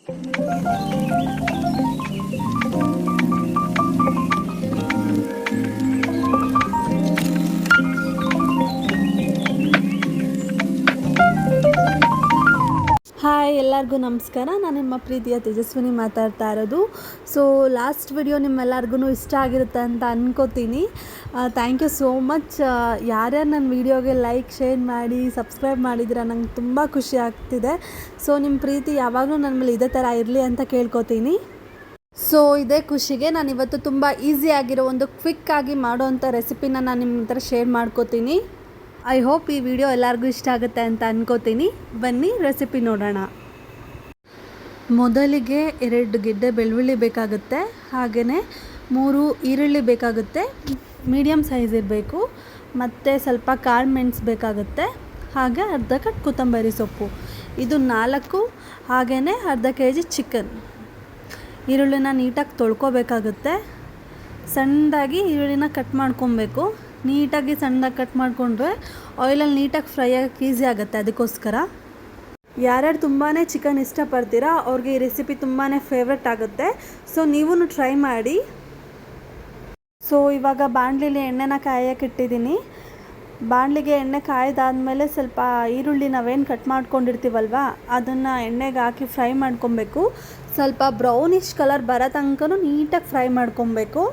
Hi, ಎಲ್ಲರಿಗೂ ನಮಸ್ಕಾರ. ನಾನು ನಿಮ್ಮ ಪ್ರೀತಿಯ ತೇಜಸ್ವಿನಿ ಮಾತಾಡ್ತಾ ಇರೋದು. ಸೊ ಲಾಸ್ಟ್ ವಿಡಿಯೋ ನಿಮ್ಮೆಲ್ಲರಿಗೂ ಇಷ್ಟ ಆಗಿರುತ್ತೆ ಅಂತ ಅಂದ್ಕೋತೀನಿ. Thank you so much. ಯಾರ್ಯಾರು ನನ್ನ ವೀಡಿಯೋಗೆ ಲೈಕ್, ಶೇರ್ ಮಾಡಿ, ಸಬ್ಸ್ಕ್ರೈಬ್ ಮಾಡಿದ್ರೆ ನಂಗೆ ತುಂಬ ಖುಷಿ ಆಗ್ತಿದೆ. ಸೊ ನಿಮ್ಮ ಪ್ರೀತಿ ಯಾವಾಗಲೂ ನನ್ನ ಮೇಲೆ ಇದೇ ಥರ ಇರಲಿ ಅಂತ ಕೇಳ್ಕೊತೀನಿ. ಸೊ ಇದೇ ಖುಷಿಗೆ ನಾನು ಇವತ್ತು ತುಂಬ ಈಸಿಯಾಗಿರೋ ಒಂದು ಕ್ವಿಕ್ಕಾಗಿ ಮಾಡೋವಂಥ ರೆಸಿಪಿನ ನಾನು ನಿಮ್ಮ ಹತ್ರ ಶೇರ್ ಮಾಡ್ಕೋತೀನಿ. ಐ ಹೋಪ್ ಈ ವಿಡಿಯೋ ಎಲ್ಲರಿಗೂ ಇಷ್ಟ ಆಗುತ್ತೆ ಅಂತ ಅಂದ್ಕೋತೀನಿ. ಬನ್ನಿ ರೆಸಿಪಿ ನೋಡೋಣ. ಮೊದಲಿಗೆ 2 ಗೆಡ್ಡೆ ಬೆಳ್ಳುಳ್ಳಿ ಬೇಕಾಗುತ್ತೆ. ಹಾಗೆಯೇ 3 ಈರುಳ್ಳಿ ಬೇಕಾಗುತ್ತೆ, ಮೀಡಿಯಮ್ ಸೈಜ್ ಇರಬೇಕು. ಮತ್ತು ಸ್ವಲ್ಪ ಕಾಳು ಮೆಣಸು ಬೇಕಾಗುತ್ತೆ. ಹಾಗೆ ಅರ್ಧ ಕಟ್ ಕೊತ್ತಂಬರಿ ಸೊಪ್ಪು, ಇದು 4. ಹಾಗೆಯೇ ಅರ್ಧ kg ಚಿಕನ್. ಈರುಳ್ಳಿನ ನೀಟಾಗಿ ತೊಳ್ಕೊಬೇಕಾಗುತ್ತೆ. ಸಣ್ಣದಾಗಿ ಈರುಳ್ಳಿನ ಕಟ್ ಮಾಡ್ಕೊಬೇಕು. ನೀಟಾಗಿ ಸಣ್ಣದಾಗಿ ಕಟ್ ಮಾಡಿಕೊಂಡ್ರೆ ಆಯಿಲಲ್ಲಿ ನೀಟಾಗಿ ಫ್ರೈ ಆಗೋಕ್ಕೆ ಈಸಿ ಆಗುತ್ತೆ. ಅದಕ್ಕೋಸ್ಕರ ಯಾರ್ಯಾರು ತುಂಬಾ ಚಿಕನ್ ಇಷ್ಟಪಡ್ತೀರಾ ಅವ್ರಿಗೆ ಈ ರೆಸಿಪಿ ತುಂಬಾ ಫೇವ್ರೆಟ್ ಆಗುತ್ತೆ. ಸೊ ನೀವೂ ಟ್ರೈ ಮಾಡಿ. ಸೊ ಇವಾಗ ಬಾಣಲಿಲಿ ಎಣ್ಣೆನ ಕಾಯೋಕ್ಕೆ ಇಟ್ಟಿದ್ದೀನಿ. ಬಾಣಲಿಗೆ ಎಣ್ಣೆ ಕಾಯ್ದಾದ್ಮೇಲೆ ಸ್ವಲ್ಪ ಈರುಳ್ಳಿ ನಾವೇನು ಕಟ್ ಮಾಡ್ಕೊಂಡಿರ್ತೀವಲ್ವ ಅದನ್ನು ಎಣ್ಣೆಗೆ ಹಾಕಿ ಫ್ರೈ ಮಾಡ್ಕೊಬೇಕು. ಸ್ವಲ್ಪ ಬ್ರೌನಿಷ್ ಕಲರ್ ಬರೋ ತನಕ ನೀಟಾಗಿ ಫ್ರೈ ಮಾಡ್ಕೊಬೇಕು.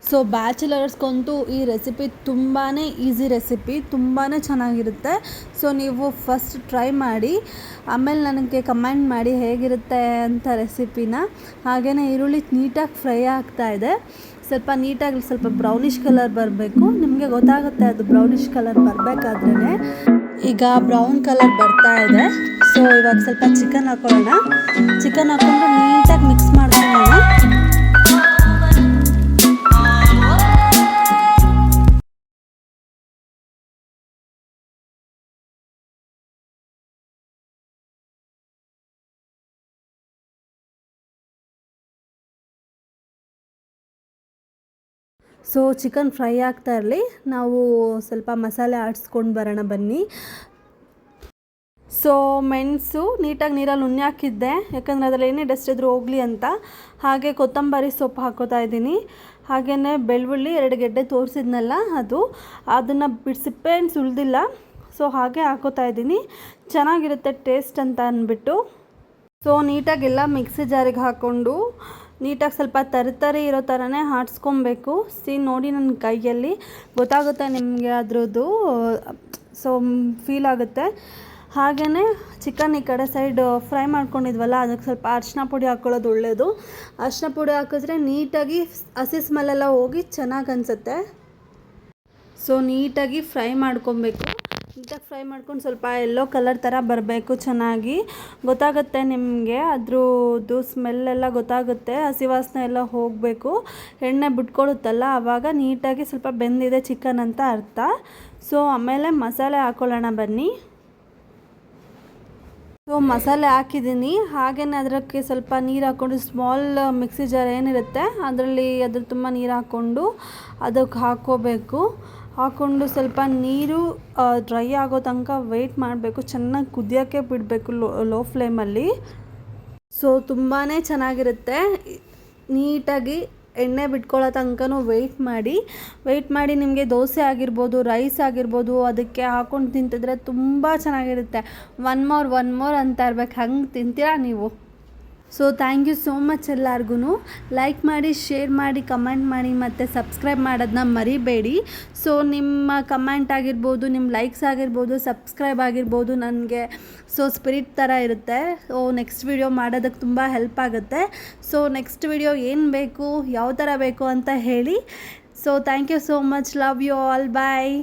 ಸೊ ಬ್ಯಾಚುಲರ್ಸ್ಗಂತೂ ಈ ರೆಸಿಪಿ ತುಂಬಾ ಈಸಿ ರೆಸಿಪಿ, ತುಂಬಾ ಚೆನ್ನಾಗಿರುತ್ತೆ. ಸೊ ನೀವು ಫಸ್ಟ್ ಟ್ರೈ ಮಾಡಿ, ಆಮೇಲೆ ನನಗೆ ಕಮೆಂಟ್ ಮಾಡಿ ಹೇಗಿರುತ್ತೆ ಅಂತ ರೆಸಿಪಿನ. ಹಾಗೆಯೇ ಈರುಳ್ಳಿ ನೀಟಾಗಿ ಫ್ರೈ ಆಗ್ತಾಯಿದೆ. ಸ್ವಲ್ಪ ಬ್ರೌನಿಷ್ ಕಲರ್ ಬರಬೇಕು. ನಿಮಗೆ ಗೊತ್ತಾಗುತ್ತೆ ಅದು ಬ್ರೌನಿಷ್ ಕಲರ್ ಬರಬೇಕಾದ್ರೇ. ಈಗ ಬ್ರೌನ್ ಕಲರ್ ಬರ್ತಾ ಇದೆ. ಸೊ ಇವಾಗ ಸ್ವಲ್ಪ ಚಿಕನ್ ಹಾಕೊಳ್ಳೋಣ. ಚಿಕನ್ ಹಾಕ್ಕೊಂಡು ನೀಟಾಗಿ ಮಿಕ್ಸ್ ಮಾಡ್ಕೊಳ್ಳೋಣ. ಸೊ ಚಿಕನ್ ಫ್ರೈ ಆಗ್ತಾ ಇರಲಿ, ನಾವು ಸ್ವಲ್ಪ ಮಸಾಲೆ ಆಡಿಸ್ಕೊಂಡು ಬರೋಣ ಬನ್ನಿ. ಸೊ ಮೆಣಸು ನೀಟಾಗಿ ನೀರಲ್ಲಿ ಉಣ್ಣೆ ಹಾಕಿದ್ದೆ, ಯಾಕಂದರೆ ಅದರಲ್ಲಿ ಏನೇ ಡಸ್ಟ್ ಇದ್ರೂ ಹೋಗಲಿ ಅಂತ. ಹಾಗೆ ಕೊತ್ತಂಬರಿ ಸೊಪ್ಪು ಹಾಕೋತಾ ಇದ್ದೀನಿ. ಹಾಗೆಯೇ ಬೆಳ್ಳುಳ್ಳಿ 2 ಗೆಡ್ಡೆ ತೋರಿಸಿದ್ನಲ್ಲ ಅದನ್ನು ಸಿಪ್ಪೆಯನ್ನು ಸುಲಿದಿಲ್ಲ. ಸೊ ಹಾಗೆ ಹಾಕೋತಾ ಇದ್ದೀನಿ, ಚೆನ್ನಾಗಿರುತ್ತೆ ಟೇಸ್ಟ್ ಅಂತ ಅಂದ್ಬಿಟ್ಟು. ಸೊ ನೀಟಾಗೆಲ್ಲ ಮಿಕ್ಸಿ ಜಾರಿಗೆ ಹಾಕ್ಕೊಂಡು ನೀಟಾಗಿ ಸ್ವಲ್ಪ ತರಿ ಇರೋ ಥರನೇ ಆಡಿಸ್ಕೊಬೇಕು. ನೋಡಿ ನನ್ನ ಕೈಯಲ್ಲಿ ಗೊತ್ತಾಗುತ್ತೆ ನಿಮಗೆ ಅದರದ್ದು. ಸೊ ಫೀಲ್ ಆಗುತ್ತೆ. ಹಾಗೆಯೇ ಚಿಕನ್ ಈ ಕಡೆ ಸೈಡ್ ಫ್ರೈ ಮಾಡ್ಕೊಂಡಿದ್ವಲ್ಲ ಅದಕ್ಕೆ ಸ್ವಲ್ಪ ಅರಿಶಿನ ಪುಡಿ ಹಾಕ್ಕೊಳ್ಳೋದು ಒಳ್ಳೆಯದು. ಅರಿಶಿನ ಪುಡಿ ಹಾಕಿದ್ರೆ ನೀಟಾಗಿ ಹಸಿ ಸ್ಮೆಲ್ಲೆಲ್ಲ ಹೋಗಿ ಚೆನ್ನಾಗಿ ಅನಿಸುತ್ತೆ. ಸೊ ನೀಟಾಗಿ ಫ್ರೈ ಮಾಡ್ಕೊಬೇಕು. ನೀಟಾಗಿ ಫ್ರೈ ಮಾಡ್ಕೊಂಡು ಸ್ವಲ್ಪ ಎಲ್ಲೋ ಕಲರ್ ಥರ ಬರಬೇಕು. ಚೆನ್ನಾಗಿ ಗೊತ್ತಾಗುತ್ತೆ ನಿಮಗೆ, ಅದ್ರದ್ದು ಸ್ಮೆಲ್ಲೆಲ್ಲ ಗೊತ್ತಾಗುತ್ತೆ. ಹಸಿ ವಾಸನೆ ಎಲ್ಲ ಹೋಗಬೇಕು. ಎಣ್ಣೆ ಬಿಟ್ಕೊಳುತ್ತಲ್ಲ ಆವಾಗ ನೀಟಾಗಿ ಸ್ವಲ್ಪ ಬೆಂದಿದೆ ಚಿಕನ್ ಅಂತ ಅರ್ಥ. ಸೊ ಆಮೇಲೆ ಮಸಾಲೆ ಹಾಕ್ಕೊಳ್ಳೋಣ ಬನ್ನಿ. ಸೊ ಮಸಾಲೆ ಹಾಕಿದ್ದೀನಿ. ಹಾಗೆಯೇ ಅದಕ್ಕೆ ಸ್ವಲ್ಪ ನೀರು ಹಾಕ್ಕೊಂಡು ಸ್ಮಾಲ್ ಮಿಕ್ಸಿ ಜಾರ್ ಏನಿರುತ್ತೆ ಅದರಲ್ಲಿ ತುಂಬ ನೀರು ಹಾಕ್ಕೊಂಡು ಅದಕ್ಕೆ ಹಾಕ್ಕೋಬೇಕು. ಹಾಕ್ಕೊಂಡು ಸ್ವಲ್ಪ ನೀರು ಡ್ರೈ ಆಗೋ ತನಕ ವೆಯ್ಟ್ ಮಾಡಬೇಕು. ಚೆನ್ನಾಗಿ ಕುದಿಯೋಕ್ಕೆ ಬಿಡಬೇಕು ಲೋ ಫ್ಲೇಮಲ್ಲಿ. ಸೊ ತುಂಬಾ ಚೆನ್ನಾಗಿರುತ್ತೆ. ನೀಟಾಗಿ ಎಣ್ಣೆ ಬಿಟ್ಕೊಳ್ಳೋ ತನಕನೂ ವೆಯ್ಟ್ ಮಾಡಿ ನಿಮಗೆ ದೋಸೆ ಆಗಿರ್ಬೋದು, ರೈಸ್ ಆಗಿರ್ಬೋದು ಅದಕ್ಕೆ ಹಾಕ್ಕೊಂಡು ತಿಂತಿದ್ರೆ ತುಂಬ ಚೆನ್ನಾಗಿರುತ್ತೆ. ಒನ್ ಮೋರ್ ಅಂತ ಇರ್ಬೇಕು, ಹಂಗೆ ತಿಂತೀರಾ ನೀವು. So thank you so much ಎಲ್ಲರಿಗೂ. ಲೈಕ್ ಮಾಡಿ, ಶೇರ್ ಮಾಡಿ, ಕಮೆಂಟ್ ಮಾಡಿ ಮತ್ತು ಸಬ್ಸ್ಕ್ರೈಬ್ ಮಾಡೋದನ್ನ ಮರಿಬೇಡಿ. ಸೊ ನಿಮ್ಮ ಕಮೆಂಟ್ ಆಗಿರ್ಬೋದು, ನಿಮ್ಮ ಲೈಕ್ಸ್ ಆಗಿರ್ಬೋದು, ಸಬ್ಸ್ಕ್ರೈಬ್ ಆಗಿರ್ಬೋದು ನನಗೆ ಸೊ ಸ್ಪಿರಿಟ್ ಥರ ಇರುತ್ತೆ. ಸೊ ನೆಕ್ಸ್ಟ್ ವಿಡಿಯೋ ಮಾಡೋದಕ್ಕೆ ತುಂಬ ಹೆಲ್ಪ್ ಆಗುತ್ತೆ. ಸೊ ನೆಕ್ಸ್ಟ್ ವಿಡಿಯೋ ಏನು ಬೇಕು, ಯಾವ ಥರ ಬೇಕು ಅಂತ ಹೇಳಿ. So thank you so much. Love you all. Bye.